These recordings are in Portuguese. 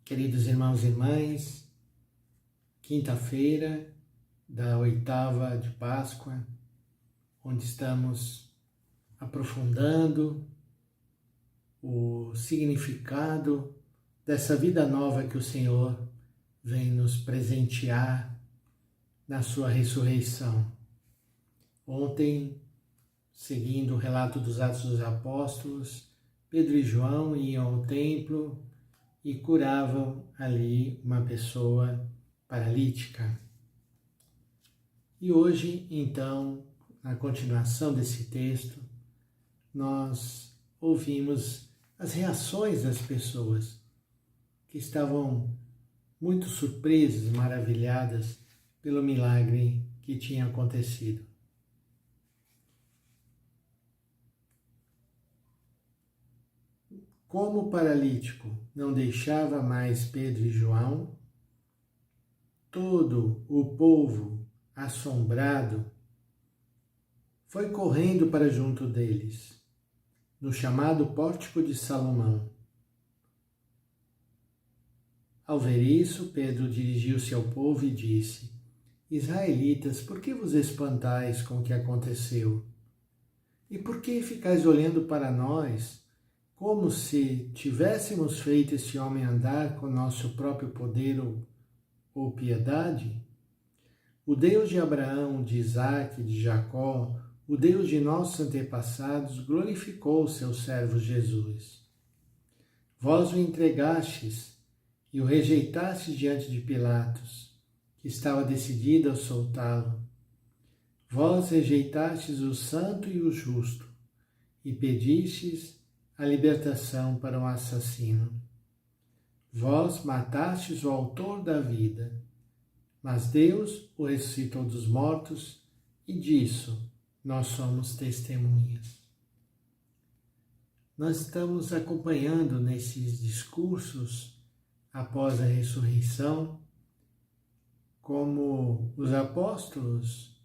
Queridos irmãos e irmãs, quinta-feira da oitava de Páscoa, onde estamos aprofundando o significado dessa vida nova que o Senhor vem nos presentear na sua ressurreição. Ontem, seguindo o relato dos Atos dos Apóstolos, Pedro e João iam ao templo e curavam ali uma pessoa paralítica. E hoje, então, na continuação desse texto, nós ouvimos as reações das pessoas que estavam muito surpresas, maravilhadas pelo milagre que tinha acontecido. Como o paralítico não deixava mais Pedro e João, todo o povo, assombrado, foi correndo para junto deles, no chamado Pórtico de Salomão. Ao ver isso, Pedro dirigiu-se ao povo e disse: Israelitas, por que vos espantais com o que aconteceu? E por que ficais olhando para nós, como se tivéssemos feito esse homem andar com nosso próprio poder ou piedade? O Deus de Abraão, de Isaque, de Jacó, o Deus de nossos antepassados, glorificou o seu servo Jesus. Vós o entregastes e o rejeitastes diante de Pilatos, que estava decidido a soltá-lo. Vós rejeitastes o santo e o justo, e pedistes a libertação para um assassino. Vós matastes o autor da vida, mas Deus o ressuscitou dos mortos, e disso nós somos testemunhas. Nós estamos acompanhando nesses discursos após a ressurreição como os apóstolos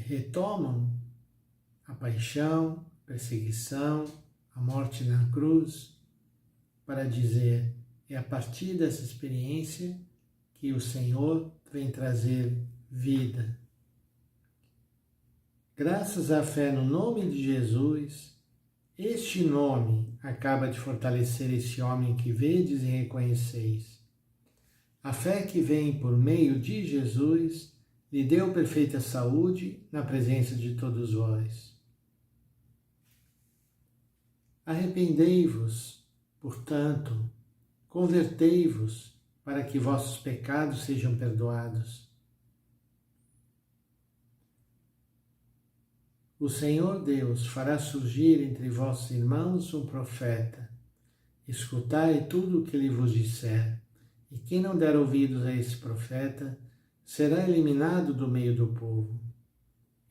retomam a paixão, a perseguição, a morte na cruz, para dizer: é a partir dessa experiência que o Senhor vem trazer vida. Graças à fé no nome de Jesus, este nome acaba de fortalecer esse homem que vedes e reconheceis. A fé que vem por meio de Jesus lhe deu perfeita saúde na presença de todos vós. Arrependei-vos, portanto, convertei-vos para que vossos pecados sejam perdoados. O Senhor Deus fará surgir entre vossos irmãos um profeta. Escutai tudo o que ele vos disser, e quem não der ouvidos a esse profeta será eliminado do meio do povo.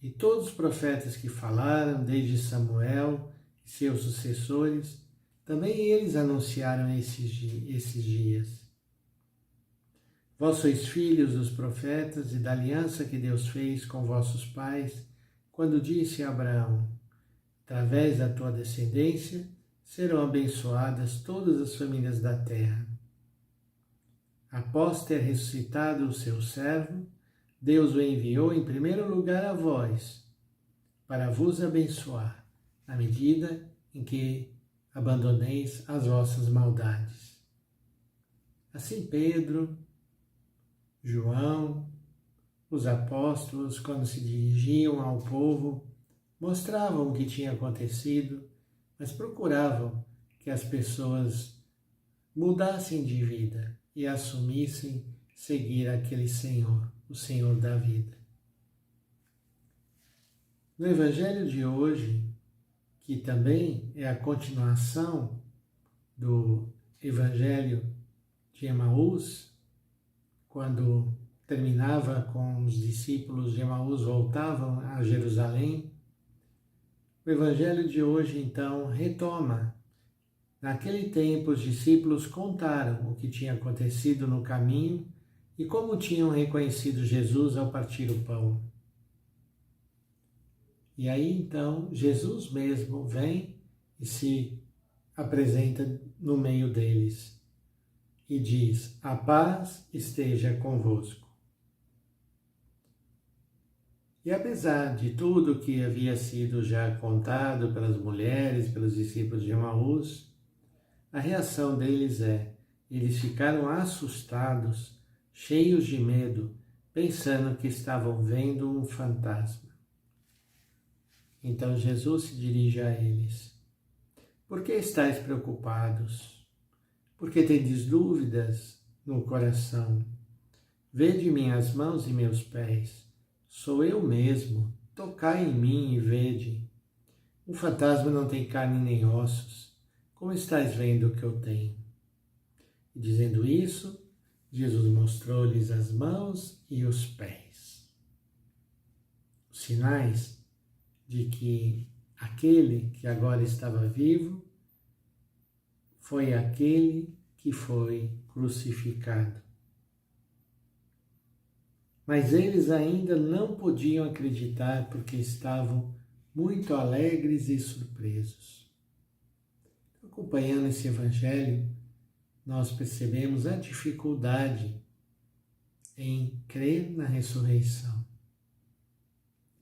E todos os profetas que falaram, desde Samuel e seus sucessores, também eles anunciaram esses dias. Vós sois filhos dos profetas e da aliança que Deus fez com vossos pais, quando disse a Abraão: através da tua descendência serão abençoadas todas as famílias da terra. Após ter ressuscitado o seu servo, Deus o enviou em primeiro lugar a vós, para vos abençoar, na medida em que abandoneis as vossas maldades. Assim Pedro, João, os apóstolos, quando se dirigiam ao povo, mostravam o que tinha acontecido, mas procuravam que as pessoas mudassem de vida e assumissem seguir aquele Senhor, o Senhor da vida. No Evangelho de hoje, que também é a continuação do Evangelho de Emaús, quando terminava com os discípulos de Emaús voltavam a Jerusalém, o Evangelho de hoje, então, retoma. Naquele tempo, os discípulos contaram o que tinha acontecido no caminho e como tinham reconhecido Jesus ao partir o pão. E aí, então, Jesus mesmo vem e se apresenta no meio deles. e diz: a paz esteja convosco. E apesar de tudo que havia sido já contado pelas mulheres, pelos discípulos de Emaús, a reação deles eles ficaram assustados, cheios de medo, pensando que estavam vendo um fantasma. Então Jesus se dirige a eles: por que estáis preocupados? Por que tendes dúvidas no coração? Vede minhas mãos e meus pés, sou eu mesmo, tocai em mim e vede. Um fantasma não tem carne nem ossos, como estáis vendo o que eu tenho? E dizendo isso, Jesus mostrou-lhes as mãos e os pés. Os sinais de que aquele que agora estava vivo foi aquele que foi crucificado. Mas eles ainda não podiam acreditar porque estavam muito alegres e surpresos. Acompanhando esse evangelho, nós percebemos a dificuldade em crer na ressurreição.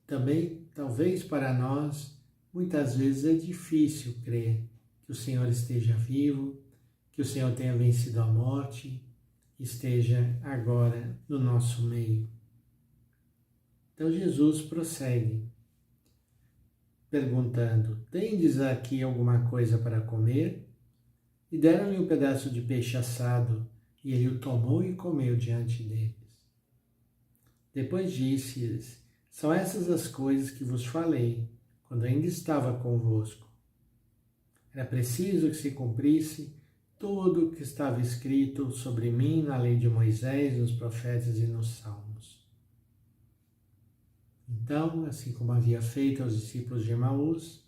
Também, talvez para nós, muitas vezes é difícil crer que o Senhor esteja vivo, que o Senhor tenha vencido a morte, esteja agora no nosso meio. Então Jesus prossegue, perguntando: tendes aqui alguma coisa para comer? E deram-lhe um pedaço de peixe assado, e ele o tomou e comeu diante deles. Depois disse-lhes: são essas as coisas que vos falei, quando ainda estava convosco. Era preciso que se cumprisse tudo o que estava escrito sobre mim na lei de Moisés, nos profetas e nos salmos. Então, assim como havia feito aos discípulos de Emaús,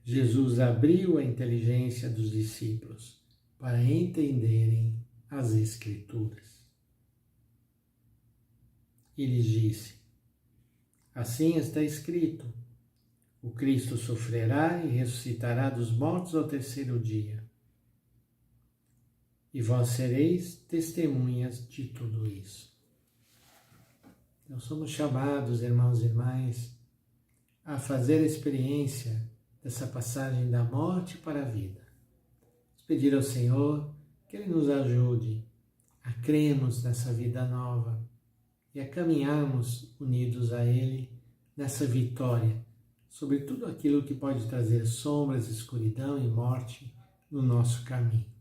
Jesus abriu a inteligência dos discípulos para entenderem as Escrituras. E lhes disse: assim está escrito, o Cristo sofrerá e ressuscitará dos mortos ao terceiro dia. E vós sereis testemunhas de tudo isso. Então somos chamados, irmãos e irmãs, a fazer a experiência dessa passagem da morte para a vida. Vamos pedir ao Senhor que Ele nos ajude a crermos nessa vida nova e a caminharmos unidos a Ele nessa vitória sobre tudo aquilo que pode trazer sombras, escuridão e morte no nosso caminho.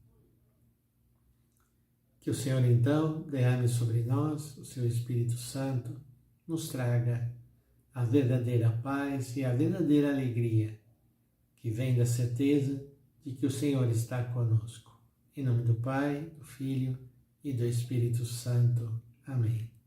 Que o Senhor, então, derrame sobre nós o seu Espírito Santo, nos traga a verdadeira paz e a verdadeira alegria que vem da certeza de que o Senhor está conosco. Em nome do Pai, do Filho e do Espírito Santo. Amém.